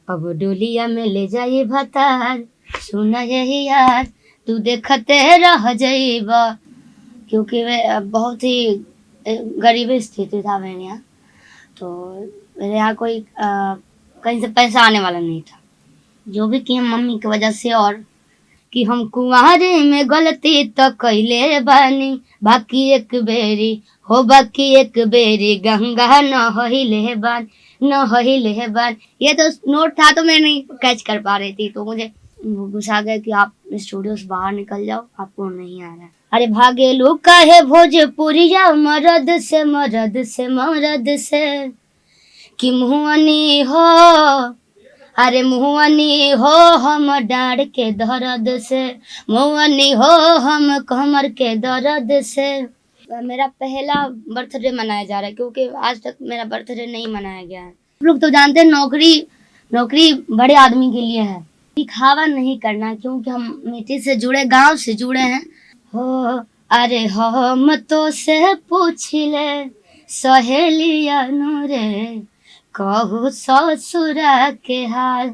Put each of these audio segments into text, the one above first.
अब डोलिया में ले जाई भतार, सुना यही यार तू देखते रह जाइबा। क्योंकि वे बहुत ही गरीबी स्थिति था मेरे यहाँ, तो मेरे यहाँ कोई कहीं से पैसा आने वाला नहीं था। जो भी किए मम्मी की वजह से, और कि हम कुंवारे में गलती तो कैले बानी, बाकी एक बेरी हो बाकी एक बेरी गंगा न हिले बान न हिले बान। ये तो नोट था तो मैं नहीं कैच कर पा रही थी, तो मुझे गुस्सा गया कि आप स्टूडियो से बाहर निकल जाओ, आपको नहीं आ रहा है। अरे भागे लोग काहे भोजपुरिया मरद से मरद से मरद से कि मुहनी हो, अरे मुहनी हो हम डाढ़ के दर्द से, मुहनी हो हम कमर के दर्द से। मेरा पहला बर्थडे मनाया जा रहा है क्योंकि आज तक मेरा बर्थडे नहीं मनाया गया है। आप लोग तो जानते हैं नौकरी बड़े आदमी के लिए है, दिखावा नहीं करना, क्योंकि हम मिट्टी से जुड़े, गांव से जुड़े हैं। हो अरे हम तो से पूछ ले सहेलिया रे, कहू ससुरा के हाल,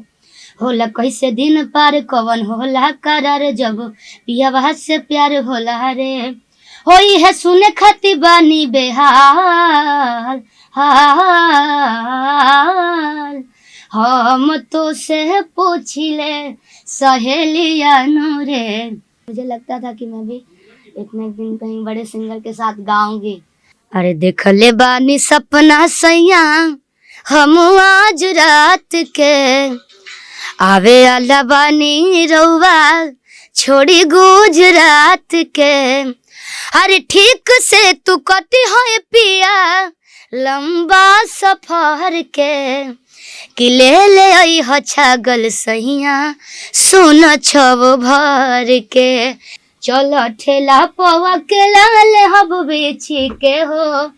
होला कैसे दिन पार कवन होला करार, जब पियावा से प्यार होला रे, होई है सुने खती बानी बेहाल हाल। हम तो से पूछ ले सहेलिया रे। मुझे लगता था कि मैं भी एक न एक दिन कहीं बड़े सिंगर के साथ गाऊंगी। अरे देख ले बानी सपना सैया हम आज रात के, आवे आला बानी रउआ छोड़ी गुजरात के। अरे ठीक से तू कटी है पिया लंबा सफर के, कि ले आई ह छागल सैया सुन छब भर के। चलो ठेला पवा के लाल हब बेची के हो,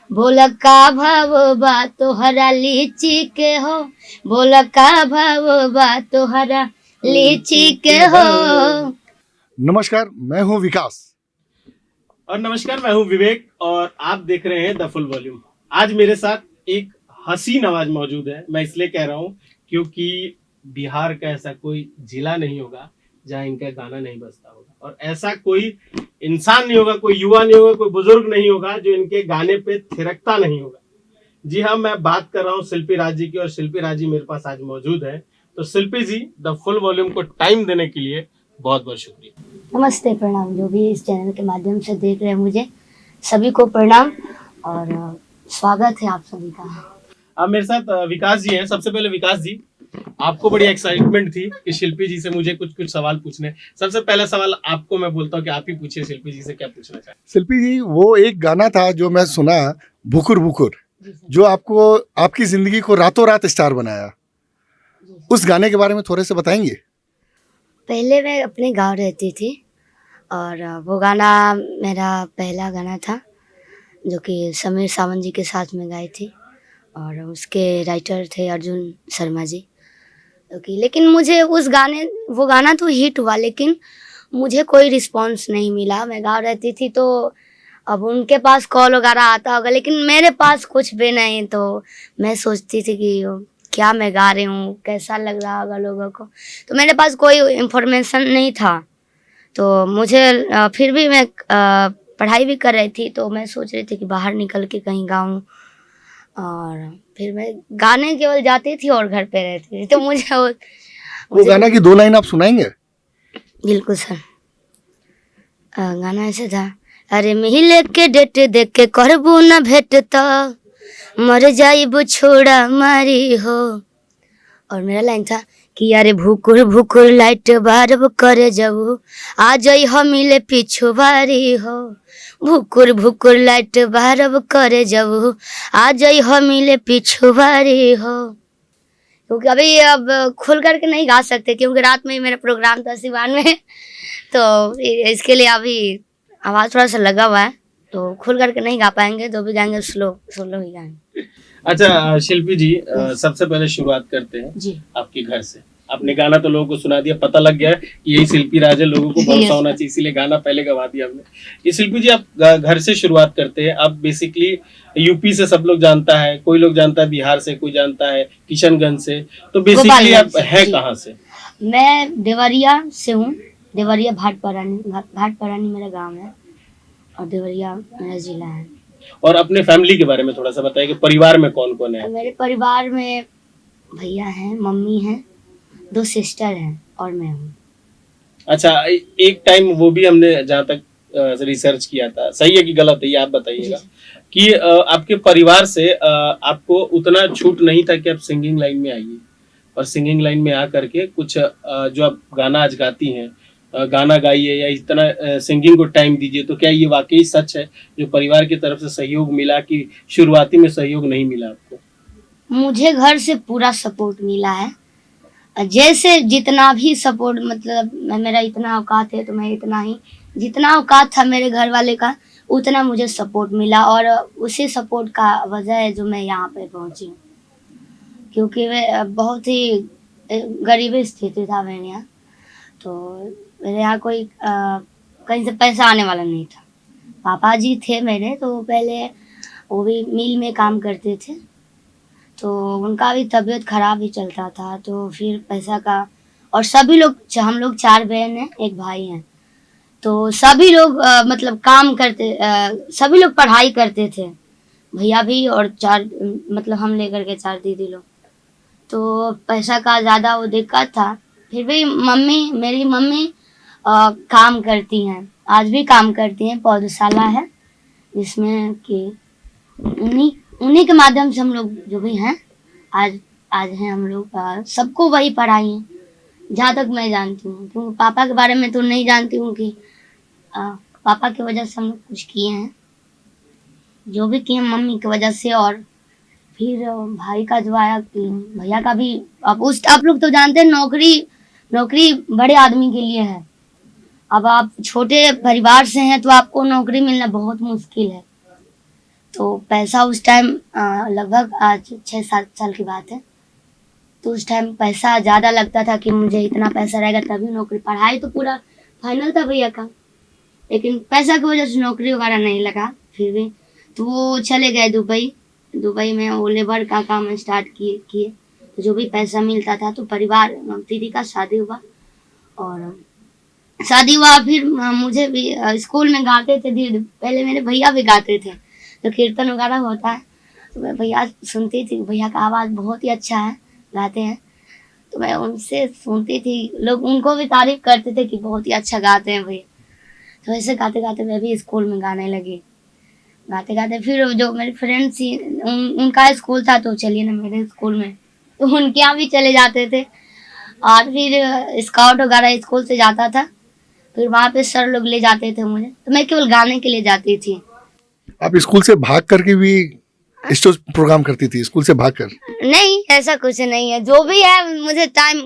बोला का भाव बा तोहरा लीची के हो, बोला का भाव बा तोहरा लीची के हो। नमस्कार, मैं हूं विकास। और नमस्कार, मैं हूं विवेक और आप देख रहे हैं द फुल वॉल्यूम। आज मेरे साथ एक हसीन आवाज मौजूद है। मैं इसलिए कह रहा हूं क्योंकि बिहार का ऐसा कोई जिला नहीं होगा जहां इनका गाना नहीं बजता होगा, और ऐसा कोई इंसान नहीं होगा, कोई युवा नहीं होगा, कोई बुजुर्ग नहीं होगा जो इनके गाने पे थिरकता नहीं होगा। जी हाँ, मैं बात कर रहा हूँ शिल्पी राज जी की, और शिल्पी राज जी मेरे पास आज मौजूद है। तो शिल्पी जी, द फुल वॉल्यूम को टाइम देने के लिए बहुत बहुत शुक्रिया। नमस्ते, प्रणाम। जो भी इस चैनल के माध्यम से देख रहे हैं मुझे सभी को प्रणाम और स्वागत है आप सभी का। अब मेरे साथ विकास जी हैं। सबसे पहले विकास जी, आपको बड़ी एक्साइटमेंट थी कि शिल्पी जी से मुझे कुछ सवाल पूछने। सबसे पहला सवाल आपको मैं बोलता हूँ कि आप ही पूछिए शिल्पी जी से क्या पूछना चाहते हैं। शिल्पी जी, वो एक गाना था जो मैं सुना, भुकुर भुकुर, जो आपको आपकी जिंदगी को रातों रात स्टार बनाया। उस गाने के बारे में थोड़े से बताएंगे? पहले मैं अपने गांव रहती थी और वो गाना मेरा पहला गाना था जो कि समीर सावंत जी के साथ में गाई थी, और उसके राइटर थे अर्जुन शर्मा जी। लेकिन मुझे वो गाना तो हिट हुआ, लेकिन मुझे कोई रिस्पांस नहीं मिला। मैं गाँव रहती थी तो अब उनके पास कॉल वगैरह आता होगा, लेकिन मेरे पास कुछ भी नहीं। तो मैं सोचती थी कि क्या मैं गा रही हूँ, कैसा लग रहा होगा लोगों को, तो मेरे पास कोई इंफॉर्मेशन नहीं था। तो मुझे फिर भी मैं पढ़ाई भी कर रही थी, तो मैं सोच रही थी कि बाहर निकल के कहीं गाऊँ, और फिर मैं गाने केवल जाती थी और घर पे रहती थी। तो मुझे वो गाना की 2 लाइन आप सुनाएंगे? बिल्कुल सर। गाना ऐसे था, अरे मिले के डेट देख के करबू न भेट तो मर जाइबू छोड़ा मारी हो। और मेरा लाइन था कि अरे भुकुर भुकुर लाइट बारब करे जाऊ, आ जाई हम मिले पीछू बारी हो, भुकुर भुकुर लाइट बारब करे जाऊ, आ जाई हम मिले पीछू बारी हो। क्योंकि अभी अब खुल करके नहीं गा सकते, क्योंकि रात में ही मेरा प्रोग्राम था सिवान में, तो इसके लिए अभी आवाज़ थोड़ा सा लगा हुआ है, तो खुल करके नहीं गा पाएंगे, तो भी गाएंगे स्लो ही गाएंगे। अच्छा शिल्पी जी, सबसे पहले शुरुआत करते हैं जी आपके घर से। आपने गाना तो लोगों को सुना दिया, पता लग गया है कि यही शिल्पी राज है, लोगों को भरोसा होना चाहिए, इसीलिए गाना पहले गवा दिया हमने। ये शिल्पी जी, आप घर से शुरुआत करते हैं। आप बेसिकली यूपी से सब लोग जानता है, कोई लोग जानता है बिहार से, कोई जानता है किशनगंज से, तो बेसिकली आप है कहाँ से? मैं देवरिया से हूँ। देवरिया भाटपरानी मेरा गांव है और देवरिया मेरा जिला है। और अपने फैमिली के बारे में थोड़ा सा बताइए कि परिवार में कौन कौन है? मेरे परिवार में भैया हैं, मम्मी हैं, 2 सिस्टर हैं और मैं हूँ। अच्छा, एक टाइम वो भी हमने जहाँ तक रिसर्च किया था, सही है कि गलत है ये आप बताइएगा, कि आपके परिवार से आपको उतना छूट नहीं था कि आप सिंगिंग लाइन में आइए, और सिंगिंग लाइन में आ करके कुछ जो आप गाना आज गाती हैं, गाना गाइए या इतना सिंगिंग को टाइम दीजिए, तो क्या ये वाकई सच है जो परिवार की तरफ से सहयोग मिला कि शुरुआती में सहयोग नहीं मिला आपको? मुझे घर से पूरा सपोर्ट मिला है। जैसे जितना भी सपोर्ट, मतलब मेरा इतना औकात है तो मैं इतना ही, जितना औकात था मेरे घर वाले का उतना मुझे सपोर्ट मिला, और उसी सपोर्ट का वजह है जो मैं यहाँ पे पहुँची हूँ। क्योंकि मैं बहुत ही गरीबी स्थिति था मेरे यहाँ, तो मेरे यहाँ कोई कहीं से पैसा आने वाला नहीं था। पापा जी थे मेरे, तो पहले वो भी मिल में काम करते थे, तो उनका भी तबीयत खराब ही चलता था, तो फिर पैसा का, और सभी लोग, हम लोग 4 बहन हैं, 1 भाई हैं, तो सभी लोग मतलब काम करते, सभी लोग पढ़ाई करते थे, भैया भी और 4, मतलब हम लेकर के 4 दीदी लोग, तो पैसा का ज़्यादा वो दिक्कत था। फिर भी मेरी मम्मी काम करती हैं, आज भी काम करती हैं। पौधशाला है जिसमें कि उन्हीं के माध्यम से हम लोग जो भी हैं आज हैं हम लोग, सबको वही पढ़ाई है जहाँ तक मैं जानती हूँ। क्योंकि पापा के बारे में तो नहीं जानती हूँ कि पापा की वजह से हम लोग कुछ किए हैं, जो भी किए मम्मी की वजह से। और फिर भाई का जो आया कि भैया का भी, आप लोग तो जानते हैं नौकरी बड़े आदमी के लिए है। अब आप छोटे परिवार से हैं तो आपको नौकरी मिलना बहुत मुश्किल है। तो पैसा उस टाइम लगभग आज 6-7 साल की बात है, तो उस टाइम पैसा ज़्यादा लगता था कि मुझे इतना पैसा रहेगा तभी नौकरी। पढ़ाई तो पूरा फाइनल था भैया का, लेकिन पैसा की वजह से नौकरी वगैरह नहीं लगा। फिर भी तो वो चले गए दुबई में, वो लेबर का काम स्टार्ट किए। तो जो भी पैसा मिलता था तो परिवार, दीदी का शादी हुआ, और शादी हुआ फिर मुझे भी स्कूल में गाते थे दीदी, पहले मेरे भैया भी गाते थे, तो कीर्तन वगैरह होता है तो मैं भैया सुनती थी, भैया का आवाज़ बहुत ही अच्छा है, गाते हैं, तो मैं उनसे सुनती थी, लोग उनको भी तारीफ करते थे कि बहुत ही अच्छा गाते हैं भैया। तो ऐसे गाते गाते मैं भी स्कूल में गाने लगी। गाते गाते फिर जो मेरे फ्रेंड्स थी उनका स्कूल था, तो चलिए ना मेरे स्कूल में, तो उनके यहाँ भी चले जाते थे। और फिर स्काउट वगैरह स्कूल से जाता था, फिर वहाँ पे सर लोग ले जाते थे मुझे, तो मैं केवल गाने के लिए जाती थी। आप स्कूल से भाग करके भी स्टेज प्रोग्राम करती थी, स्कूल से भाग कर? नहीं, ऐसा कुछ नहीं है, जो भी है मुझे टाइम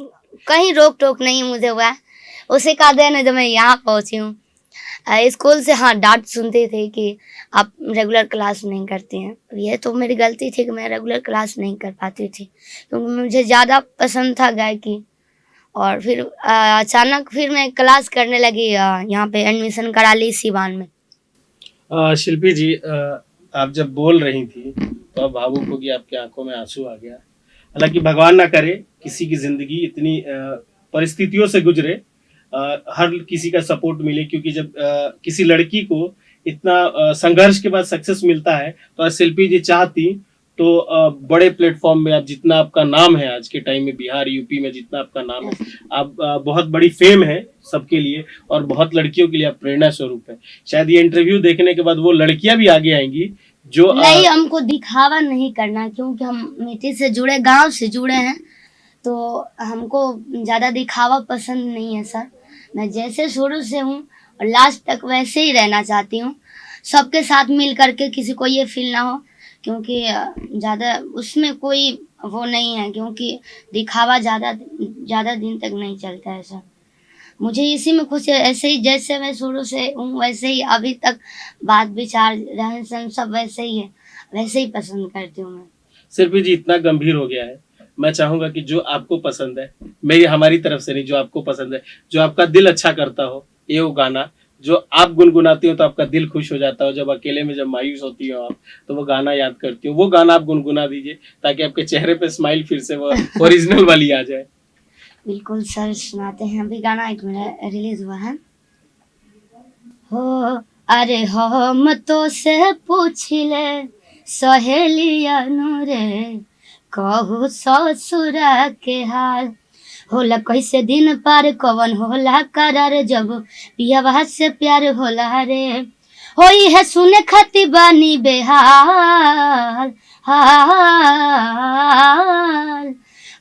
कहीं रोक टोक नहीं मुझे हुआ है, उसी का देन है जो मैं यहाँ पहुँची हूँ। स्कूल से हाँ डांट सुनते थे कि आप रेगुलर क्लास नहीं करती हैं, ये तो मेरी गलती थी कि मैं रेगुलर क्लास नहीं कर पाती थी, क्योंकि मुझे ज़्यादा पसंद था गायकी। और फिर अचानक फिर मैं क्लास करने लगी, यहाँ पे एडमिशन करा ली सिवान में। शिल्पी जी, आप जब बोल रही थी तो अब भावुक होगी, आपकी आंखों में आंसू आ गया। हालांकि भगवान ना करे किसी की जिंदगी इतनी परिस्थितियों से गुजरे, हर किसी का सपोर्ट मिले, क्योंकि जब किसी लड़की को इतना संघर्ष के बाद सक्सेस मिलता है, तो शिल्पी जी चाहती तो बड़े प्लेटफॉर्म में, आप जितना आपका नाम है आज के टाइम में बिहार यूपी में जितना आपका नाम है, आप बहुत बड़ी फेम है सबके लिए, और बहुत लड़कियों के लिए आप प्रेरणा स्वरूप है। शायद ये इंटरव्यू देखने के बाद वो लड़कियां भी आगे आएंगी जो नहीं, हमको दिखावा नहीं करना, क्योंकि हम मिट्टी से जुड़े, गांव से जुड़े हैं, तो हमको ज़्यादा दिखावा पसंद नहीं है सर। मैं जैसे शुरू से हूँ और लास्ट तक वैसे ही रहना चाहती हूँ, सबके साथ मिल करके, किसी को ये फील ना हो, क्योंकि ज़्यादा उसमें कोई वो नहीं है, क्योंकि दिखावा ज़्यादा दिन तक नहीं चलता है सर। मुझे इसी में खुश है, ऐसे ही जैसे मैं शुरू से हूँ वैसे ही अभी तक बात विचार रहन सहन सब वैसे ही है, वैसे ही पसंद करती हूँ मैं। शिल्पी जी, इतना गंभीर हो गया है, मैं चाहूंगा कि जो आपको पसंद है, मेरी हमारी तरफ से नहीं, जो आपको पसंद है, जो आपका दिल अच्छा करता हो, ये वो गाना जो आप गुनगुनाती हो तो आपका दिल खुश हो जाता हो, जब अकेले में जब मायूस होती हो आप तो वो गाना याद करती हो, वो गाना आप गुनगुना दीजिए ताकि आपके चेहरे पे स्माइल फिर से वो ओरिजिनल वाली आ जाए। बिल्कुल सर, सुनाते हैं। अभी गाना एक मेरा रिलीज हुआ है। हो अरे हम तो से पूछ ले सहेलिया रे, कहू ससुरा के हाल, होला कैसे दिन पार, कवन होला करार, जब पियावा से प्यार होला रे, होई है सुने खती बानी बेहाल हाल,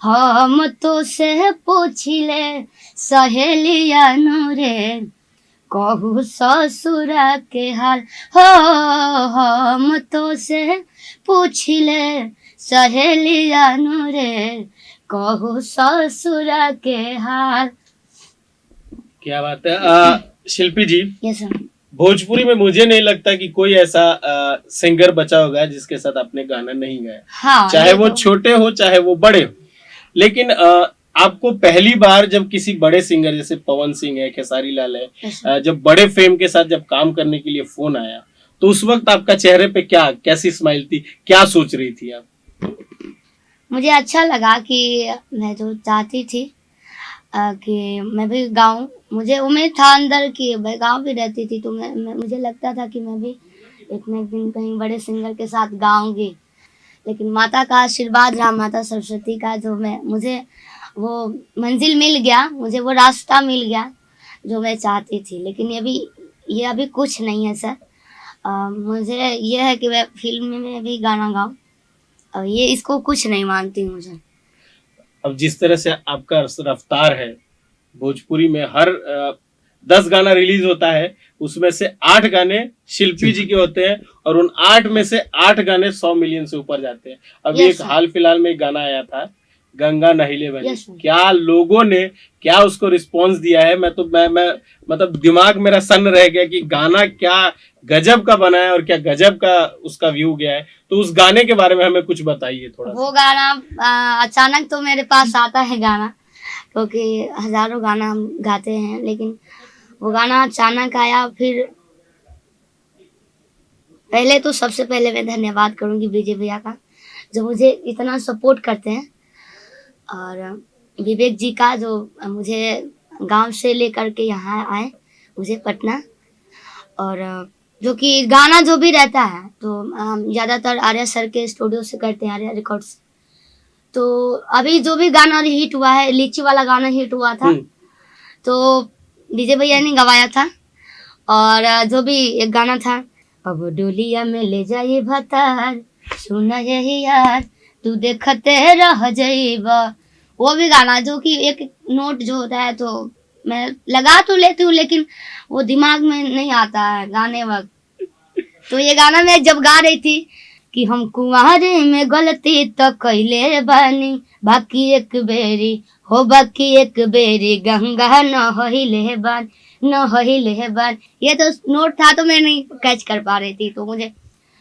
हम तो से पूछिले सहेलिया रे, कहू ससुरा के हाल, हो हम तो से पूछिले सहेलिया रे, कहू ससुरा के हाल। क्या बात है। शिल्पी जी, यस सर। भोजपुरी में मुझे नहीं लगता कि कोई ऐसा सिंगर बचा होगा जिसके साथ आपने गाना नहीं गाया। हाँ, चाहे वो तो छोटे हो चाहे वो बड़े हो, लेकिन आपको पहली बार जब किसी बड़े सिंगर जैसे पवन सिंह है, खेसारी लाल है, yes, जब बड़े फेम के साथ जब काम करने के लिए फोन आया तो उस वक्त आपका चेहरे पे कैसी स्माइल थी, क्या सोच रही थी आप? मुझे अच्छा लगा कि मैं जो चाहती थी कि मैं भी गाऊं, मुझे उम्मीद था अंदर कि मैं गाँव भी रहती थी तो मुझे लगता था कि मैं भी एक न एक दिन कहीं बड़े सिंगर के साथ गाऊंगी, लेकिन माता का आशीर्वाद रहा, माता सरस्वती का, जो मुझे वो मंजिल मिल गया, मुझे वो रास्ता मिल गया जो मैं चाहती थी। लेकिन ये अभी कुछ नहीं है सर। मुझे ये है कि मैं फिल्म में भी गाना गाऊं, और ये इसको कुछ नहीं मानती हूँ मुझे। अब जिस तरह से आपका रफ्तार है, भोजपुरी में हर 10 गाना रिलीज होता है, उसमें से 8 गाने शिल्पी जी के होते हैं और उन 8 में से 8 गाने 100 मिलियन से ऊपर जाते हैं। अभी Yes, एक sir. हाल फिलहाल में एक गाना आया था, गंगा नहिले बनी। Yes, sir. क्या लोगों ने क्या उसको रिस्पॉन्स दिया है, मैं मतलब दिमाग मेरा सन्न रह गया कि गाना क्या गजब का बना है और क्या गजब का उसका व्यू गया है। तो उस गाने के बारे में हमें कुछ बताइए थोड़ा वो गाना अचानक तो मेरे पास आता है गाना, क्योंकि हजारों गाना हम गाते हैं, लेकिन वो गाना अचानक आया। फिर पहले तो सबसे पहले मैं धन्यवाद करूंगी विजय भैया का, जो मुझे इतना सपोर्ट करते हैं, और विवेक जी का, जो मुझे गांव से लेकर के यहाँ आए, मुझे पटना, और जो कि गाना जो भी रहता है तो हम ज़्यादातर आर्या सर के स्टूडियो से करते हैं, आर्या रिकॉर्ड्स। तो अभी जो भी गाना हिट हुआ है, लीची वाला गाना हिट हुआ था, तो विजय भैया ने गवाया था। और जो भी एक गाना था, अब डोलिया में ले जाइए भतार, सुना यही यार, तू देखते रह जाइबा, वो भी गाना, जो कि एक नोट जो होता है तो मैं लगा तो लेती हूँ, लेकिन वो दिमाग में नहीं आता है गाने वक्त। तो ये गाना मैं जब गा रही थी कि हम कुंवारे में गलती तो कैले बानी, बाकी एक बेरी हो, बाकी एक बेरी गंगा न हिले बान, न हिले बान, ये तो नोट था तो मैं नहीं कैच कर पा रही थी। तो मुझे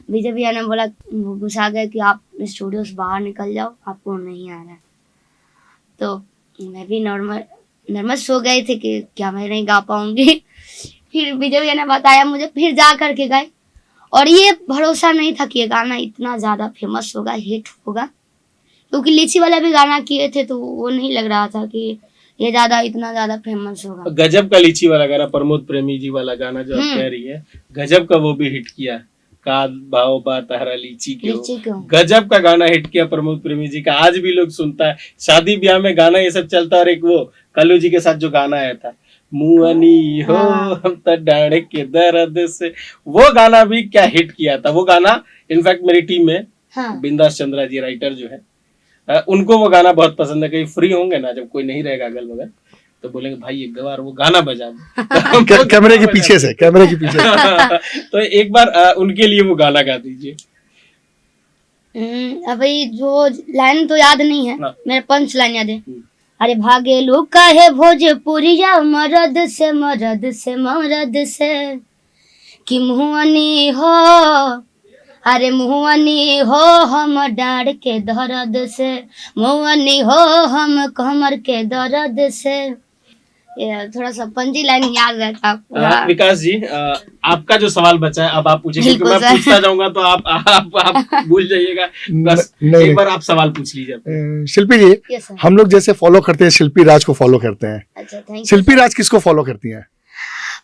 विजय भैया ने बोला, गुस्सा गए कि आप स्टूडियो से बाहर निकल जाओ, आपको नहीं आ रहा है। तो मैं भी नर्वस हो गई थी कि क्या मैं नहीं गा पाऊंगी। फिर विजय भैया ने बताया मुझे, फिर जा करके गए, और ये भरोसा नहीं था कि ये गाना इतना ज़्यादा फेमस होगा, हिट होगा, क्योंकि लीची वाला भी गाना किए थे तो वो नहीं लग रहा था कि ये इतना ज़्यादा फेमस होगा। गजब का लीची वाला गाना, प्रमोद प्रेमी जी वाला गाना जो आप कह रही है, गजब का वो भी हिट किया। का भाव बा तारा लीची क्यों, गजब का गाना हिट किया प्रमोद प्रेमी जी का, आज भी लोग सुनता है, शादी ब्याह में गाना ये सब चलता है। और एक वो कल्लू जी के साथ जो गाना आया था, मुअनी हो हम तो डाढ़ के दर्द से, वो गाना भी क्या हिट किया था। वो गाना इनफैक्ट मेरी टीम में बिंदास चंद्रा जी राइटर जो है, उनको वो गाना बहुत पसंद है। कहीं फ्री होंगे ना, जब कोई नहीं रहेगा अगल बगल, तो बोलेंगे भाई एक बार वो गाना बजा दो। कैमरे के पीछे से तो एक बार उनके लिए वो गाना गा दीजिए। अभी जो लाइन तो याद नहीं है, मेरे 5 लाइन याद है। अरे भागे लुका है भोजपुरिया मरद से मरद से मरद से, कि मुहनी हो अरे मुहनी हो हम डाढ़ के दर्द से, मुहनी हो हम कमर के दर्द से। ये थोड़ा सा पंजी लाइन याद रहता पूरा। विकास जी, आपका जो सवाल बचा है अब आप पूछिए, क्योंकि बिल्कुल मैं सर। पूछता जाऊंगा तो आप भूल जाइएगा। बस नहीं, एक बार आप सवाल पूछ लीजिए। शिल्पी जी, यस सर। हम लोग जैसे फॉलो करते हैं शिल्पी राज को फॉलो करते हैं, अच्छा, थैंक यू। शिल्पी राज किसको फॉलो करती हैं?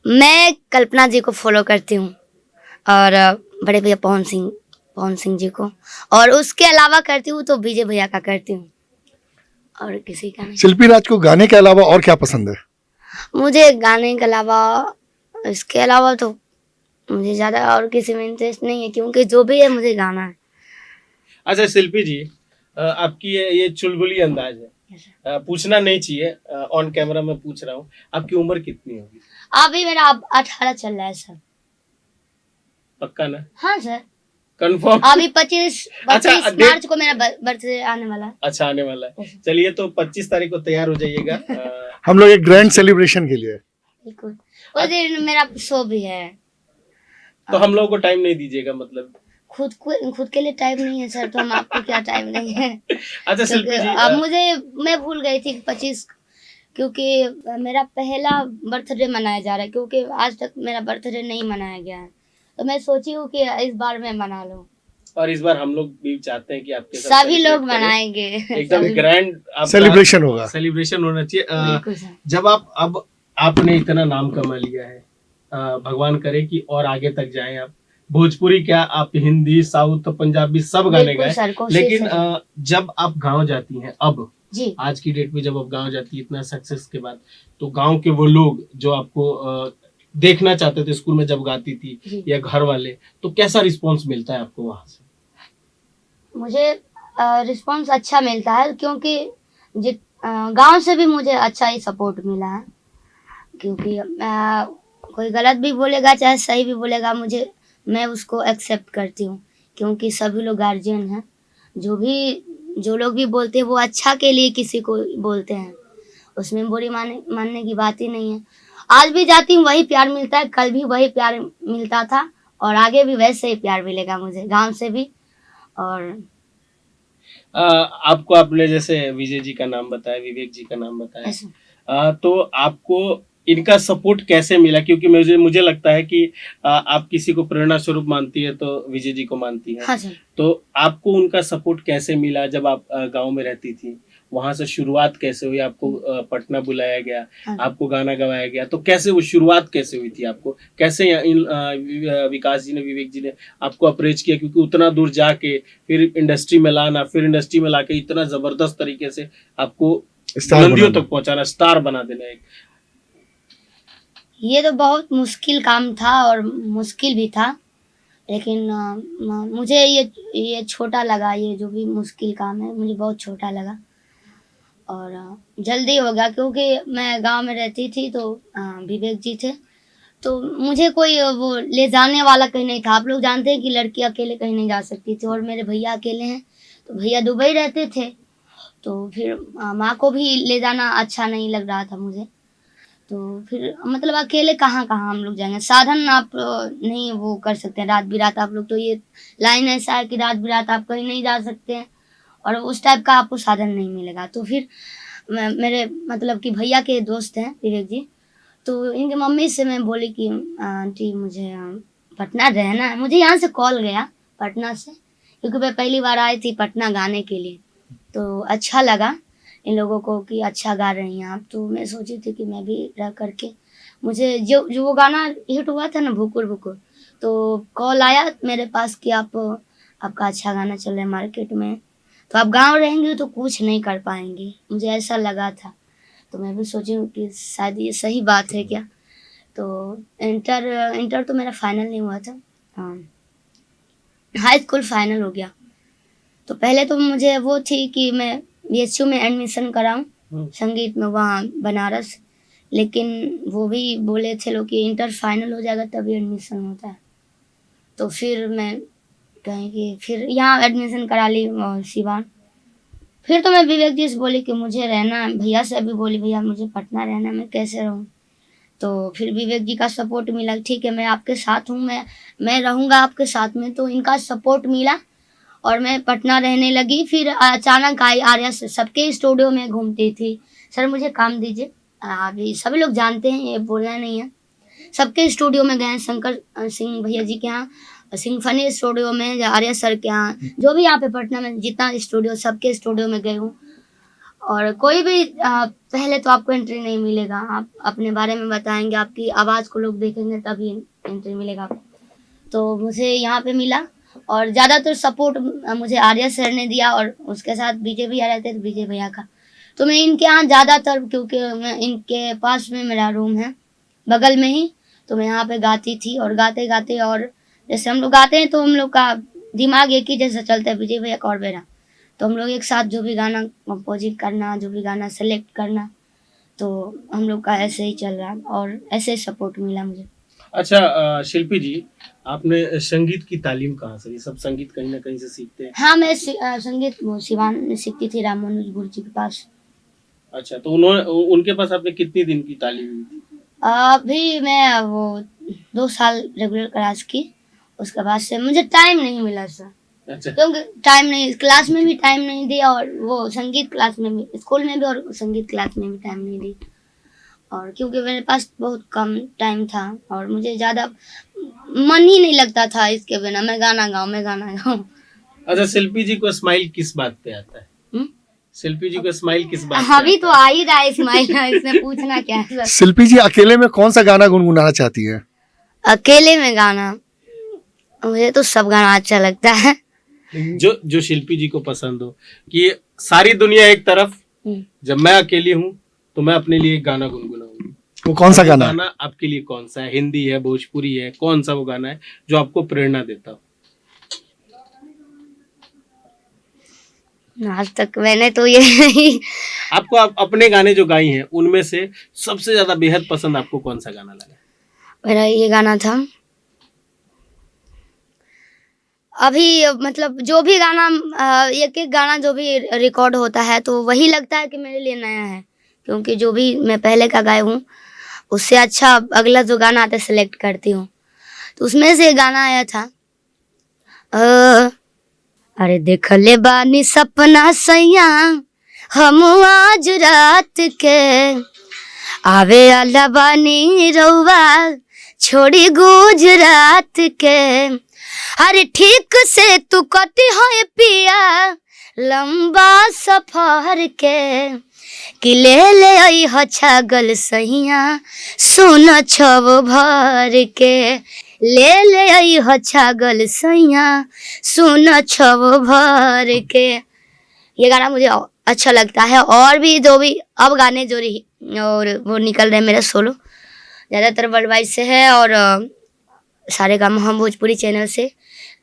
मैं कल्पना जी को फॉलो करती हूँ, और बड़े भैया पवन सिंह जी को, और उसके अलावा करती हूँ तो विजय भैया का करती हूँ, और किसी का नहीं। शिल्पी राज को गाने के अलावा और क्या पसंद है? मुझे गाने के अलावा, इसके अलावा तो मुझे ज़्यादा और किसी में इंटरेस्ट नहीं है, क्योंकि जो भी है मुझे गाना है। अच्छा शिल्पी जी, आपकी ये चुलबुली अंदाज है, पूछना नहीं चाहिए, ऑन कैमरा में पूछ रहा हूँ, आपकी उम्र कितनी होगी? अभी मेरा 18 चल रहा है सर। पक्का ना? हाँ सर, कंफर्म? अभी 25 अच्छा, मार्च को मेरा बर्थडे आने वाला है। अच्छा, आने वाला है। चलिए, तो 25 तारीख को तैयार हो जाइएगा। हम लोग एक ग्रैंड सेलिब्रेशन के लिए। बिल्कुल, उस दिन मेरा शो भी है। तो हम लोगों को टाइम नहीं दीजिएगा मतलब? खुद के लिए टाइम नहीं है सर, तो हम आपको क्या टाइम देंगे। अच्छा शिल्पी जी, अब मैं भूल गई थी 25, क्योंकि मेरा पहला बर्थडे मनाया जा रहा है, क्योंकि आज तक मेरा बर्थडे नहीं मनाया गया है, तो मैं सोची हूँ कि इस बार मैं मना लूँ। और इस बार हम लोग भी चाहते हैं कि आपके साथ सभी celebrate लोग करें। मनाएंगे। एकदम ग्रैंड सेलिब्रेशन होगा। सेलिब्रेशन होना चाहिए। बिल्कुल सर। जब आपने इतना नाम कमा लिया है, भगवान करे कि और आगे तक जाएं आप। भोजपुरी क्या, आप हिंदी, साउथ, पंजाबी सब गाने बिल्कुल गाए, सर, कोशिश लेकिन है। जब आप गांव जाती हैं अब, जी, आज की डेट में जब आप गांव जाती है इतना सक्सेस के बाद, तो गांव के वो लोग जो आपको देखना चाहते थे स्कूल में जब गाती थी, जी। या घर वाले, तो कैसा रिस्पॉन्स मिलता है आपको वहां से? मुझे रिस्पांस अच्छा मिलता है, क्योंकि गांव से भी मुझे अच्छा ही सपोर्ट मिला है, क्योंकि कोई गलत भी बोलेगा चाहे सही भी बोलेगा, मैं उसको एक्सेप्ट करती हूँ, क्योंकि सभी लोग गार्जियन हैं। जो लोग भी बोलते हैं वो अच्छा के लिए किसी को बोलते हैं, उसमें बुरी मानने की बात ही नहीं है। आज भी जाती हूँ वही प्यार मिलता है, कल भी वही प्यार मिलता था, और आगे भी वैसे ही प्यार मिलेगा मुझे, गांव से भी। और आपको, आपने जैसे विजय जी का नाम बताया, विवेक जी का नाम बताया, ऐसा तो आपको इनका सपोर्ट कैसे मिला? क्योंकि मुझे लगता है कि आप किसी को प्रेरणा स्वरूप मानती है तो विजय जी को मानती है। हाँ सर। तो आपको उनका सपोर्ट कैसे मिला जब आप गांव में रहती थी? वहां से शुरुआत कैसे हुई? आपको पटना बुलाया गया, हाँ। आपको गाना गवाया गया, तो कैसे वो शुरुआत कैसे हुई थी? आपको कैसे विकास जी ने, विवेक जी ने आपको अप्रोच किया? क्योंकि उतना दूर जाके फिर इंडस्ट्री में लाना, फिर इंडस्ट्री में लाके इतना जबरदस्त तरीके से आपको बुलंदियों तक पहुंचाना, स्टार बना देना, ये तो बहुत मुश्किल काम था, और मुश्किल भी था, लेकिन मुझे ये छोटा लगा। ये जो भी मुश्किल काम है मुझे बहुत छोटा लगा, और जल्दी हो गया, क्योंकि मैं गांव में रहती थी, तो विवेक जी थे, तो मुझे कोई वो ले जाने वाला कहीं नहीं था। आप लोग जानते हैं कि लड़की अकेले कहीं नहीं जा सकती थी, और मेरे भैया अकेले हैं, तो भैया दुबई रहते थे, तो फिर माँ को भी ले जाना अच्छा नहीं लग रहा था मुझे। तो फिर मतलब अकेले कहाँ हम लोग जाएंगे, साधन आप नहीं वो कर सकते हैं रात बिरात आप लोग, तो ये लाइन ऐसा है कि रात बिरात आप कहीं नहीं जा सकते हैं, और उस टाइप का आपको साधन नहीं मिलेगा। तो फिर मेरे मतलब कि भैया के दोस्त हैं विवेक जी, तो इनके मम्मी से मैं बोली कि आंटी मुझे पटना रहना है। मुझे यहाँ से कॉल गया पटना से, क्योंकि मैं पहली बार आई थी पटना गाने के लिए, तो अच्छा लगा इन लोगों को कि अच्छा गा रही हैं आप। तो मैं सोची थी कि मैं भी रह करके, मुझे जो वो गाना हिट हुआ था ना, भुकुर भुकुर, तो कॉल आया मेरे पास कि आपका अच्छा गाना चल रहा है मार्केट में, तो आप गांव रहेंगे तो कुछ नहीं कर पाएंगे। मुझे ऐसा लगा था, तो मैं भी सोची कि शायद ये सही बात है क्या। तो इंटर तो मेरा फाइनल नहीं हुआ था, हाई स्कूल फाइनल हो गया। तो पहले तो मुझे वो थी कि मैं BHU में एडमिशन कराऊं संगीत में, वहाँ बनारस, लेकिन वो भी बोले थे लोग कि इंटर फाइनल हो जाएगा तभी एडमिशन होता है। तो फिर मैं कहीं कि फिर यहाँ एडमिशन करा ली सिवान। फिर तो मैं विवेक जी से बोली कि मुझे रहना है, भैया से भी बोली भैया मुझे पटना रहना है, मैं कैसे रहूँ। तो फिर विवेक जी का सपोर्ट मिला, ठीक है मैं आपके साथ हूँ, मैं रहूँगा आपके साथ में। तो इनका सपोर्ट मिला और मैं पटना रहने लगी। फिर अचानक आई आर्या से, सबके स्टूडियो में घूमती थी, सर मुझे काम दीजिए। अभी सभी लोग जानते हैं, ये बोलना नहीं है। सबके स्टूडियो में गए, शंकर सिंह भैया जी के यहाँ, सिम्फनी स्टूडियो में, आर्या सर के यहाँ, जो भी यहाँ पे पटना में जितना स्टूडियो, सबके स्टूडियो में गई हूँ। और कोई भी पहले तो आपको एंट्री नहीं मिलेगा, आप अपने बारे में बताएंगे, आपकी आवाज़ को लोग देखेंगे तभी एंट्री मिलेगा आपको। तो मुझे यहाँ पे मिला और ज़्यादातर सपोर्ट मुझे आर्या सर ने दिया और उसके साथ विजय भैया रहते थे, विजय भैया का। तो मैं इनके यहाँ ज़्यादातर, क्योंकि मैं इनके पास में मेरा रूम है बगल में ही, तो मैं यहाँ पे गाती थी। और गाते गाते, और जैसे हम लोग गाते हैं तो हम लोग का दिमाग एक ही जैसा चलता है, विजय भैया का और मेरा। तो हम लोग एक साथ जो भी गाना कंपोजिंग करना, जो भी गाना सेलेक्ट करना, तो हम लोग का ऐसे ही चल रहा और ऐसे सपोर्ट मिला मुझे। अच्छा शिल्पी जी, आपने संगीत की तालीम कहाँ से ली? सब संगीत कहीं ना कहीं से सीखते हैं। हाँ, मैं संगीत सिवान में सीखती थी, राम मनोज गुरु जी के पास। अच्छा, तो उनके पास आपने कितनी दिन की तालीम ली थी? अभी मैं वो 2 साल रेगुलर क्लास की, उसके बाद से मुझे टाइम नहीं मिला सर। अच्छा, क्योंकि टाइम नहीं, क्लास में भी टाइम नहीं दिया और वो संगीत क्लास में भी, स्कूल में भी और संगीत क्लास में भी टाइम नहीं दी। और क्योंकि मेरे पास बहुत कम टाइम था और मुझे ज़्यादा मन ही नहीं लगता था इसके बिना, मैं गाना गाऊँ। अच्छा, शिल्पी जी को स्माइल किस बात पे आता है? शिल्पी जी को स्माइल किस बात पे अभी आता तो आ ही रहा है स्माइल, इसमें पूछना क्या है सर। शिल्पी जी अकेले में कौन सा गाना गुनगुनाना चाहती है? अकेले में गाना, मुझे तो सब गाना अच्छा लगता है। जो शिल्पी जी को पसंद हो, कि सारी दुनिया एक तरफ, जब मैं अकेली हूँ तो मैं अपने लिए एक गाना गुनगुनाऊंगी। वो कौन सा गाना? गाना आपके लिए कौन सा है? हिंदी है, भोजपुरी है, कौन सा वो गाना है जो आपको प्रेरणा देता हो? आज तक मैंने तो ये नहीं। आपको अपने गाने जो गाई हैं उनमें से सबसे ज्यादा बेहद पसंद आपको कौन सा गाना लगा? मेरा ये गाना था अभी, मतलब जो भी गाना, एक एक गाना जो भी रिकॉर्ड होता है तो वही लगता है कि मेरे लिए नया है, क्योंकि जो भी मैं पहले का गाई हूँ उससे अच्छा अगला जो गाना आता है सेलेक्ट करती हूँ। तो उसमें से गाना आया था, अरे देख ले बानी सपना सैया हम आज रात के, आवे आला बानी रउआ छोड़ी गुजरात के, अरे ठीक से तू कटी है पिया लंबा सफर के, कि ले आई हो छागल सैया सुन छव भर के, ले आई हो छागल सैया सुन छव भर के। ये गाना मुझे अच्छा लगता है। और भी जो भी अब गाने जो रही और वो निकल रहे मेरे सोलो, ज़्यादातर वर्ल्ड वाइड से है और सारे गाम हम भोजपुरी चैनल से,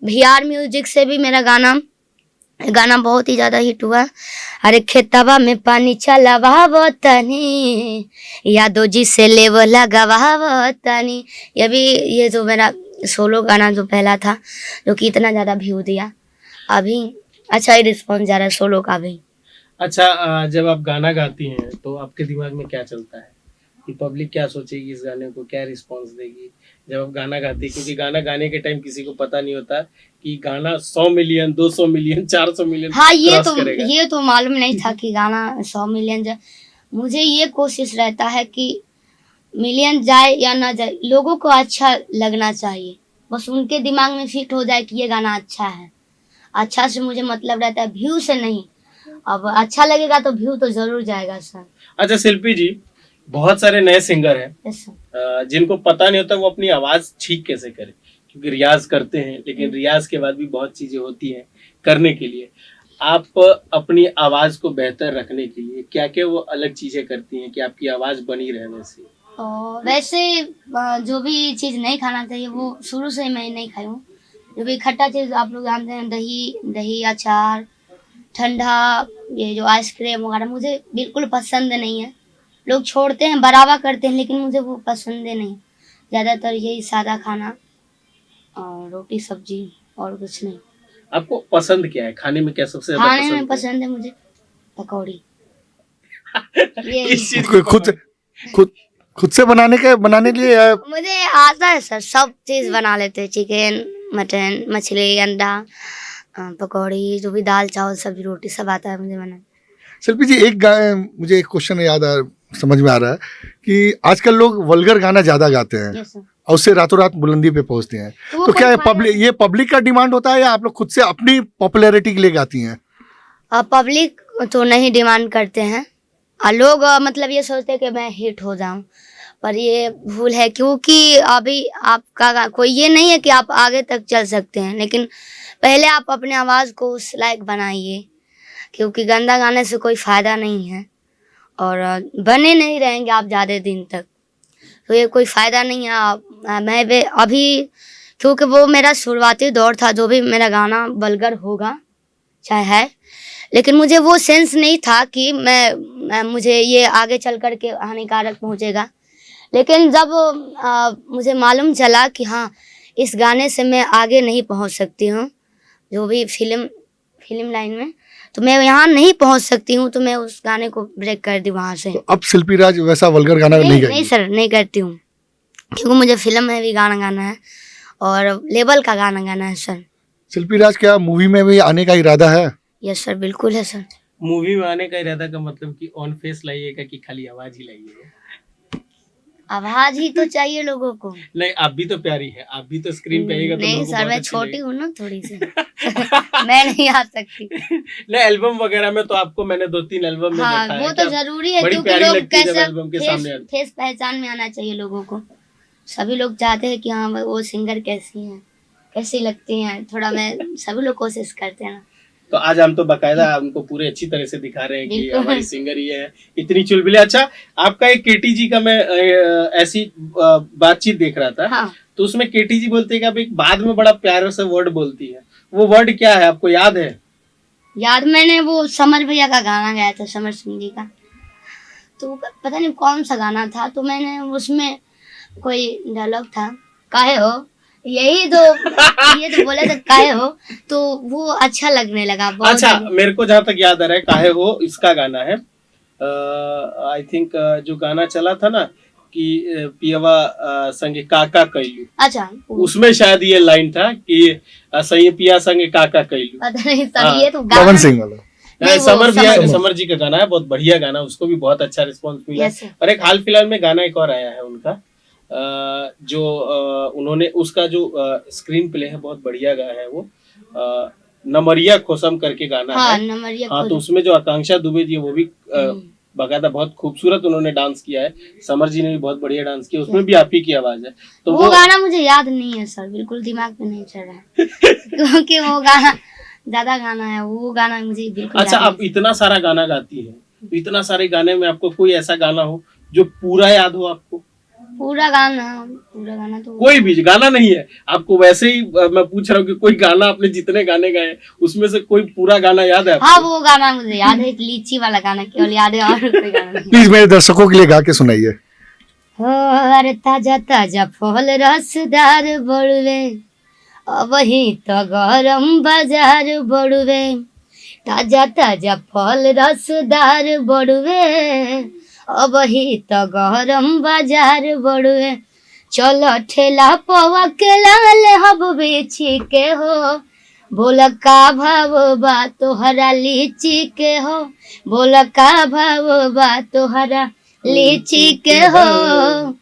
VR म्यूजिक से भी मेरा गाना बहुत ही ज़्यादा हिट हुआ। अरे खेतवा में पानी चलावा तनी, यादो जी से लेवल लगावा तनी, ये जो मेरा सोलो गाना जो पहला था, जो कि इतना ज़्यादा व्यू दिया, अभी अच्छा ही रिस्पॉन्स जा रहा है सोलो का भी। अच्छा, जब आप गाना गाती हैं तो आपके दिमाग में क्या चलता है कि पब्लिक क्या सोचेगी, इस गाने को क्या रिस्पॉन्स देगी जब आप गाना गाती है? क्योंकि गाना गाने के टाइम किसी को पता नहीं होता कि गाना 100 मिलियन, 200 मिलियन, 400 मिलियन हाँ, ये तो मालूम नहीं था कि गाना 100 मिलियन जाए। मुझे ये कोशिश रहता है कि मिलियन जाए या ना जाए, लोगों को अच्छा लगना चाहिए, बस उनके दिमाग में फिट हो जाए कि ये गाना अच्छा है। अच्छा से मुझे मतलब रहता है, व्यू से नहीं। अब अच्छा लगेगा तो व्यू तो जरूर जाएगा सर। अच्छा शिल्पी जी, बहुत सारे नए सिंगर हैं यस सर। जिनको पता नहीं होता वो अपनी आवाज ठीक कैसे करें, क्योंकि रियाज करते हैं, लेकिन रियाज के बाद भी बहुत चीजें होती हैं करने के लिए। आप अपनी आवाज को बेहतर रखने के लिए क्या क्या वो अलग चीजें करती हैं कि आपकी आवाज बनी रहे वैसे? वैसे जो भी चीज़ नहीं खाना चाहिए वो शुरू से मैं नहीं खाई हूँ। जो भी खट्टा चीज़ आप लोग जानते हैं, दही अचार, ठंडा, ये जो आइसक्रीम वगैरह मुझे बिल्कुल पसंद नहीं है। लोग छोड़ते हैं, बराबर करते हैं, लेकिन मुझे वो पसंद नहीं। ज़्यादातर यही सादा खाना और रोटी सब्जी और कुछ नहीं। आपको पसंद क्या है खाने में? क्या सबसे ज्यादा खाने में पसंद है मुझे पकौड़ी। इस चीज खुद खुद से बनाने के लिए मुझे आता है सर, सब चीज़ बना लेते हैं, चिकन, मटन, मछली, अंडा, पकौड़ी, जो भी दाल चावल सब्जी रोटी सब आता है मुझे बनाना। शिल्पी जी मुझे एक क्वेश्चन समझ में आ रहा है कि आजकल लोग वल्गर गाना ज्यादा गाते हैं यस सर। और उससे रातों रात बुलंदी पे पहुंचते हैं, वो तो क्या कोई ये पब्लिक का डिमांड होता है या आप लोग खुद से अपनी पॉपुलैरिटी के लिए गाती हैं? पब्लिक तो नहीं डिमांड करते हैं, और लोग मतलब ये सोचते हैं कि मैं हिट हो जाऊं, पर ये भूल है, क्योंकि अभी आपका कोई ये नहीं है कि आप आगे तक चल सकते हैं, लेकिन पहले आप अपने आवाज़ को उस लायक बनाइए, क्योंकि गंदा गाने से कोई फ़ायदा नहीं है और बने नहीं रहेंगे आप ज़्यादा दिन तक, तो ये कोई फ़ायदा नहीं है। मैं अभी, क्योंकि वो मेरा शुरुआती दौर था, जो भी मेरा गाना वल्गर होगा चाहे है, लेकिन मुझे वो सेंस नहीं था कि मुझे ये आगे चल कर के हानिकारक पहुंचेगा। लेकिन जब मुझे मालूम चला कि हाँ, इस गाने से मैं आगे नहीं पहुंच सकती हूँ, जो भी फिल्म लाइन में, तो मैं यहाँ नहीं पहुंच सकती हूँ, तो मैं उस गाने को ब्रेक कर दी वहाँ से। तो अब शिल्पी राज वैसा वल्गर गाना नहीं गाएंगी? नहीं सर, नहीं करती हूँ, क्योंकि मुझे फिल्म में भी गाना गाना है और लेवल का गाना गाना है सर। शिल्पी राज क्या मूवी में भी आने का इरादा है? यस सर, बिल्कुल है सर। मूवी में आने का इरादा का मतलब कि ऑन फेस लाइएगा कि खाली आवाज ही लाइएगा? आवाज ही तो चाहिए लोगों को। नहीं, आप भी तो प्यारी है, आप भी तो स्क्रीन पे आइएगा तो नहीं लोगों को सर, बहुत मैं अच्छी छोटी लगेगी। हूँ ना थोड़ी सी मैं नहीं आ सकती। नहीं, एल्बम वगैरह में तो आपको मैंने 2-3 एल्बम में हाँ, देखा है। वो तो क्या जरूरी है, बड़ी क्योंकि प्यारी लोग लगती है जब कैसे एल्बम के सामने आती फेस पहचान में आना चाहिए लोगों को। सभी लोग चाहते हैं कि हाँ वो सिंगर कैसी हैं, कैसी लगती हैं, थोड़ा मैं सभी लोग कोशिश करते हैं ना। तो आज हम तो बकायदा उनको पूरे अच्छी तरह से दिखा रहे हैं कि बिल्कुल। हमारी सिंगर ये है, इतनी चुलबुली। अच्छा, आपका एक केटी जी का मैं ऐसी बातचीत देख रहा था, हाँ, तो उसमें केटी जी बोलते हैं कि आप एक बाद में बड़ा प्यारा सा वर्ड बोलती है, वो वर्ड क्या है आपको याद है? याद, मैंने वो समर भैया का गाना गाया था, समर सिंह जी का, तो पता नहीं कौन सा गाना था, तो मैंने उसमें कोई डायलॉग था, काहे हो, यही तो ये तो बोले थे काहे हो, तो वो अच्छा लगने लगा बहुत। अच्छा, मेरे को जहाँ तक याद आ रहा है, काहे हो इसका गाना है, आई थिंक जो गाना चला था ना कि पियवा संगे काका कैलू, अच्छा, उसमें शायद ये लाइन था कि सही पिया संगे काका कैलू। पता नहीं सर, हाँ, ये तो पवन गाना सिंह वाला। नहीं, वो समर जी का गाना है, बहुत बढ़िया गाना, उसको भी बहुत अच्छा रिस्पॉन्स मिला है। Yes, sir. और एक हाल फिलहाल में गाना एक और आया है उनका, जो उन्होंने उसका जो स्क्रीन प्ले है बहुत बढ़िया गाया है, वो नमरिया खोसम करके गाना हाँ, है। नंबरिया हाँ, खुद। तो उसमें जो आकांक्षा दुबे जी है वो भी बाकायदा बहुत खूबसूरत उन्होंने डांस किया है। समर जी ने भी बहुत बढ़िया डांस किया, उसमें भी आप ही की आवाज है। तो वो गाना मुझे याद नहीं है सर, बिल्कुल दिमाग में नहीं चल रहा है क्योंकि वो गाना ज्यादा गाना है, वो गाना मुझे बिल्कुल अच्छा, याद आप इतना सारा गाना गाती हैं, तो इतना सारे गाने में आपको कोई ऐसा गाना हो जो पूरा याद हो आपको? पूरा गाना तो कोई भी गाना नहीं है आपको, वैसे ही मैं पूछ रहा हूँ कि कोई गाना, आपने जितने गाने गाए उसमें से कोई पूरा गाना याद है आपको? हाँ, वो गाना मुझे याद है, लीची वाला गाना केवल याद है, और कोई गाना नहीं। प्लीज मेरे दर्शकों के लिए गा के सुनाइए। हो अरे ताजा ताजा फल रसदार बड़ुए, वही तो गरम बाजार बड़ुए, ताजा ताजा फल रसदार बड़ुए, वही तो गरम बाजार बड़ुए, चलो ठेला पवा के लाल हब बेची के हो, बोल का भाव बा तोहरा लीची के हो, बोल का भाव बा तोहरा लीची के हो।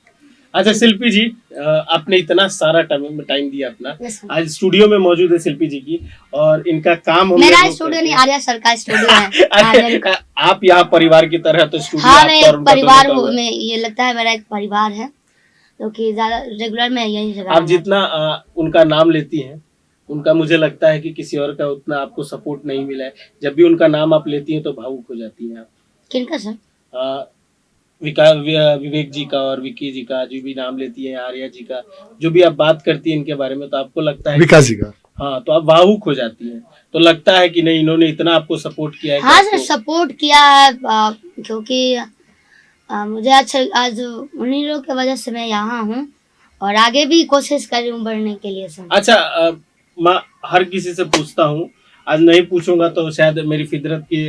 अच्छा शिल्पी जी, आपने इतना सारा टाइम दिया अपना, Yes, sir. आज स्टूडियो में मौजूद है शिल्पी जी की, और इनका काम हम मेरा लोग स्टूडियो करते नहीं, हैं। आर्या सर का स्टूडियो है। अरे, आप यहाँ परिवार की तरह, तो स्टूडियो हाँ, आपका मैं और उनका परिवार दोनों का हुआ। में ये लगता है मेरा एक परिवार है, क्योंकि ज्यादा रेगुलर में यही जगह आप जितना उनका नाम लेती हैं, उनका मुझे लगता है कि किसी और का उतना आपको सपोर्ट नहीं मिला है। जब भी उनका नाम आप लेती हैं तो भावुक हो जाती हैं आप। किनका सर? विवेक जी का और विक्की जी का, जो भी नाम लेती है, आर्या जी का, जो भी आप बात करती हैं इनके बारे में, तो आपको लगता है विकास जी का। हाँ, तो आप भावुक हो जाती हैं, तो लगता है कि नहीं, इन्होंने इतना आपको सपोर्ट किया है कि हाँ सर, आपको- सपोर्ट किया है, क्योंकि मुझे अच्छा, आज उन्हीं लोग की वजह से मैं यहाँ हूँ, और आगे भी कोशिश कर रही हूँ बढ़ने के लिए सर। अच्छा, मैं हर किसी से पूछता हूँ, आज नहीं पूछूंगा तो शायद मेरी फितरत की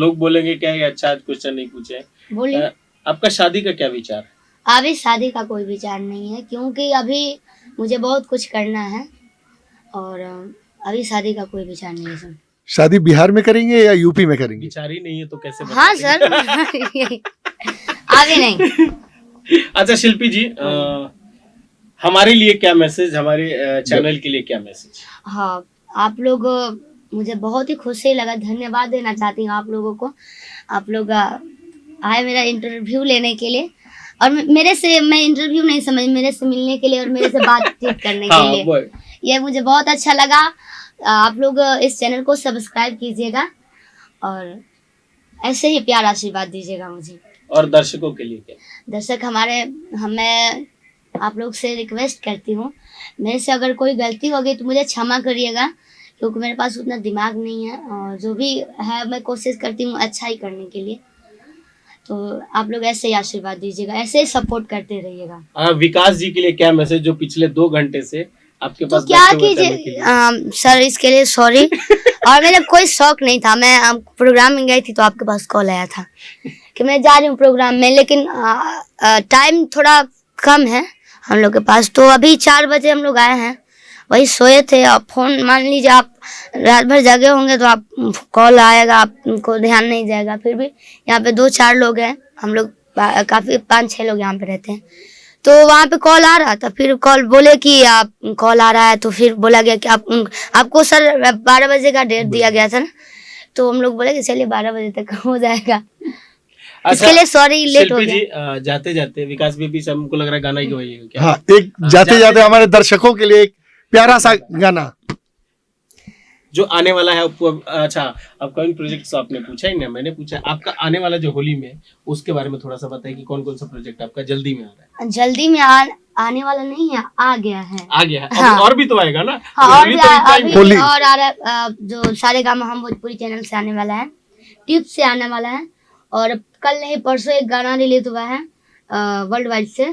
लोग बोलेंगे क्या ये अच्छा आज क्वेश्चन नहीं पूछे। बोलिए। आपका शादी का क्या विचार है? अभी शादी का कोई विचार नहीं है, क्योंकि अभी मुझे बहुत कुछ करना है और अभी शादी का कोई विचार नहीं है सर। शादी बिहार में करेंगे या यूपी में करेंगे? विचार ही नहीं है तो कैसे हाँ सर। अभी नहीं। अच्छा शिल्पी जी, हमारे लिए क्या मैसेज, हमारे चैनल के लिए क्या मैसेज? हाँ, आप लोग, मुझे बहुत ही खुशी लगा, धन्यवाद देना चाहती हूँ आप लोगों को। आप लोग आए मेरा इंटरव्यू लेने के लिए, और मेरे से, मैं इंटरव्यू नहीं समझ, मेरे से मिलने के लिए और मेरे से बातचीत करने के लिए, ये मुझे बहुत अच्छा लगा। आप लोग इस चैनल को सब्सक्राइब कीजिएगा और ऐसे ही प्यार आशीर्वाद दीजिएगा मुझे। और दर्शकों के लिए क्या? दर्शक मैं आप लोग से रिक्वेस्ट करती हूँ, मेरे से अगर कोई गलती होगी तो मुझे क्षमा करिएगा, क्योंकि मेरे पास उतना दिमाग नहीं है, और जो भी है मैं कोशिश करती हूँ अच्छा ही करने के लिए। तो आप लोग ऐसे ही आशीर्वाद दीजिएगा, ऐसे ही सपोर्ट करते रहिएगा। विकास जी के लिए क्या मैसेज, जो पिछले 2 घंटे से आपके पास तो क्या कीजिए सर, इसके लिए सॉरी। और मेरा कोई शौक नहीं था, मैं प्रोग्राम में गई थी तो आपके पास कॉल आया था कि मैं जा रही हूँ प्रोग्राम में, लेकिन टाइम थोड़ा कम है हम लोग के पास। तो अभी 4 बजे हम लोग आए हैं, वही सोए थे, और फोन, मान लीजिए आप रात भर जगे होंगे तो आप कॉल आएगा, आपको ध्यान नहीं जाएगा। फिर भी यहाँ पे 2-4 लोग हैं, हम लोग काफ़ी 5-6 लोग यहाँ पे रहते हैं, तो वहाँ पे कॉल आ रहा था। फिर कॉल बोले कि आप कॉल आ रहा है, तो फिर बोला गया कि आपको सर 12 बजे का डेट दिया गया था ना, तो हम लोग बोले कि चलिए 12 बजे तक हो जाएगा। इसके लिए सॉरी, लेट हो गया। जाते जाते विकास बेबी से हमको लग रहा है गाना ही गवाइएगा क्या? हाँ, एक जाते जाते हमारे दर्शकों के लिए एक प्यारा सा गाना जो आने वाला है। अच्छा, अपकमिंग प्रोजेक्ट आपने पूछा ही ना, मैंने पूछा आपका आने वाला जो होली में, उसके बारे में थोड़ा सा बताइए कि कौन कौन सा प्रोजेक्ट आपका जल्दी में आ रहा है? जल्दी में आने वाला नहीं है, आ गया है। आ गया है? हाँ। और भी तो आएगा ना? हाँ, और भी होली और आ रहा, जो सारेगामा हम भोजपुरी चैनल से आने वाला है, ट्यूब से आने वाला है, और कल नहीं परसों एक गाना रिलीज हुआ है वर्ल्ड वाइड से,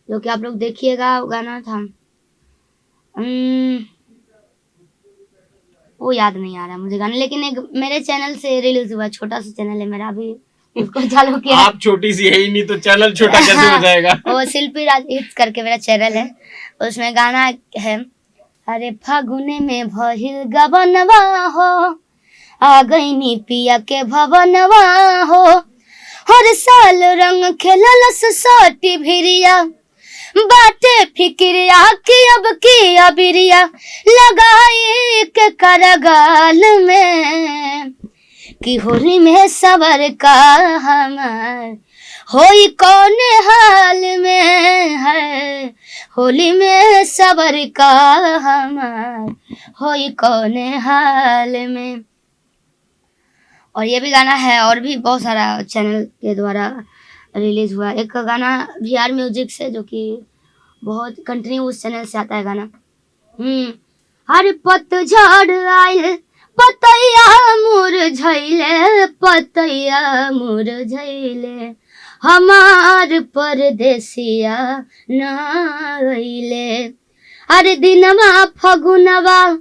जो कि आप लोग देखिएगा। वो गाना था, वो याद नहीं आ रहा मुझे गाना, लेकिन एक मेरे चैनल से रिलीज हुआ, छोटा सा चैनल है मेरा, अभी उसको चालू किया। आप छोटी सी है ही नहीं तो चैनल छोटा कैसे हो जाएगा? वो शिल्पी राज हिट्स करके मेरा चैनल है, उसमें गाना है, अरे फागुने में भइल गबनवा हो, आ गईनी पिया के भवनवा हो, हर साल रंग खेललस साटी भिरिया, बाटे फिक्रिया कि अब की अबिरिया, लगाई के करगाल में, कि होली में सवर का हमार होई कौन हाल में है, होली में सवर का हमार होई कौन हाल में। और ये भी गाना है, और भी बहुत सारा चैनल के द्वारा रिलीज हुआ। एक गाना VR म्यूजिक से, जो कि बहुत कंटिन्यू उस चैनल से आता है गाना। हर पतझड़ आए पतैया मुरझैले, पतैया मुरझैले, हमार परदेसिया नाइले, अरे दिनवा फगुनवा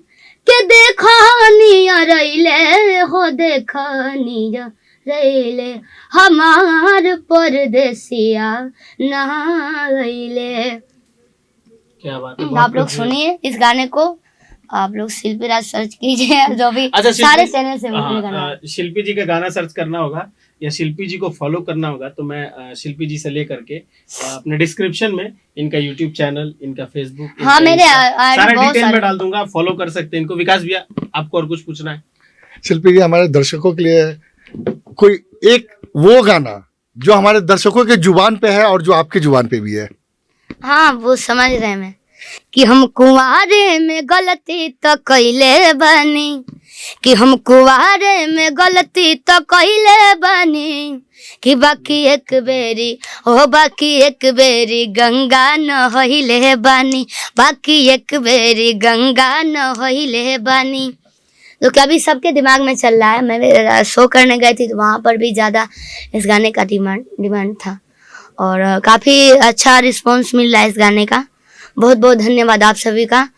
के देखनिया रैले हो, देखनिया रैले, हमार परदेसिया नाइले। क्या बात है, आप लोग सुनिए इस गाने को, आप लोग शिल्पी राज सर्च कीजिए, जो भी सारे चैनल से गाना। शिल्पी जी का गाना सर्च करना होगा या शिल्पी जी को फॉलो करना होगा, तो मैं शिल्पी जी से लेकर के अपने डिस्क्रिप्शन में इनका यूट्यूब चैनल, इनका फेसबुक, हाँ, मेरे सारा डिटेल में डाल दूंगा, फॉलो कर सकते हैं इनको। विकास भैया, आपको और कुछ पूछना है? शिल्पी जी, हमारे दर्शकों के लिए कोई एक वो गाना जो हमारे दर्शकों के जुबान पे है और जो आपके जुबान पे भी है। हाँ, वो समझ रहे मैं, कि हम कुंवारे में गलती तो कैले बनी, कि हम कुंवारे में गलती तो कैले बनी, कि बाकी एक बेरी हो, बाकी एक बेरी गंगा नहइले बानी, बाकी एक बेरी गंगा नहइले बानी। तो क्या अभी सबके दिमाग में चल रहा है। मैं शो करने गई थी तो वहाँ पर भी ज़्यादा इस गाने का डिमांड था, और काफ़ी अच्छा रिस्पॉन्स मिल रहा है इस गाने का। बहुत बहुत धन्यवाद आप सभी का,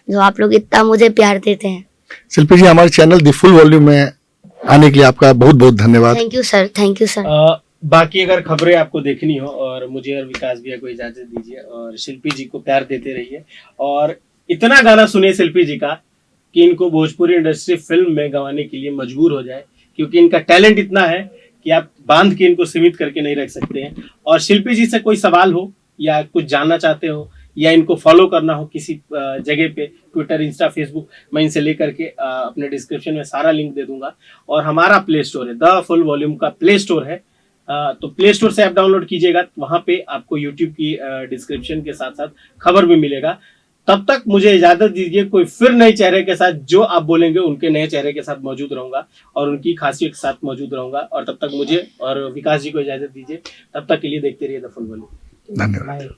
जो आप लोग इतना मुझे प्यार देते हैं। शिल्पी जी, हमारे चैनल द फुल वॉल्यूम में आने के लिए आपका बहुत बहुत धन्यवाद। Thank you sir, thank you sir. बाकी अगर खबरें आपको देखनी हो और मुझे और विकास भैया को इजाजत दीजिए और शिल्पी जी को प्यार देते रहिए और इतना गाना सुने शिल्पी जी का कि इनको भोजपुरी इंडस्ट्री फिल्म में गंवाने के लिए मजबूर हो जाए, क्योंकि इनका टैलेंट इतना है कि आप बांध के इनको सीमित करके नहीं रख सकते हैं। और शिल्पी जी से कोई सवाल हो या कुछ जानना चाहते हो या इनको फॉलो करना हो किसी जगह पे, ट्विटर, इंस्टा, फेसबुक, मैं इनसे लेकर के अपने डिस्क्रिप्शन में सारा लिंक दे दूंगा। और हमारा प्ले स्टोर है, द फुल वॉल्यूम का प्ले स्टोर है, तो प्ले स्टोर से आप डाउनलोड कीजिएगा, वहां पे आपको यूट्यूब की डिस्क्रिप्शन के साथ साथ खबर भी मिलेगा। तब तक मुझे इजाजत दीजिए, कोई फिर नए चेहरे के साथ, जो आप बोलेंगे उनके नए चेहरे के साथ मौजूद रहूंगा और उनकी खासियत के साथ मौजूद रहूंगा। और तब तक मुझे और विकास जी को इजाजत दीजिए, तब तक के लिए देखते रहिए द फुल वॉल्यूम। धन्यवाद।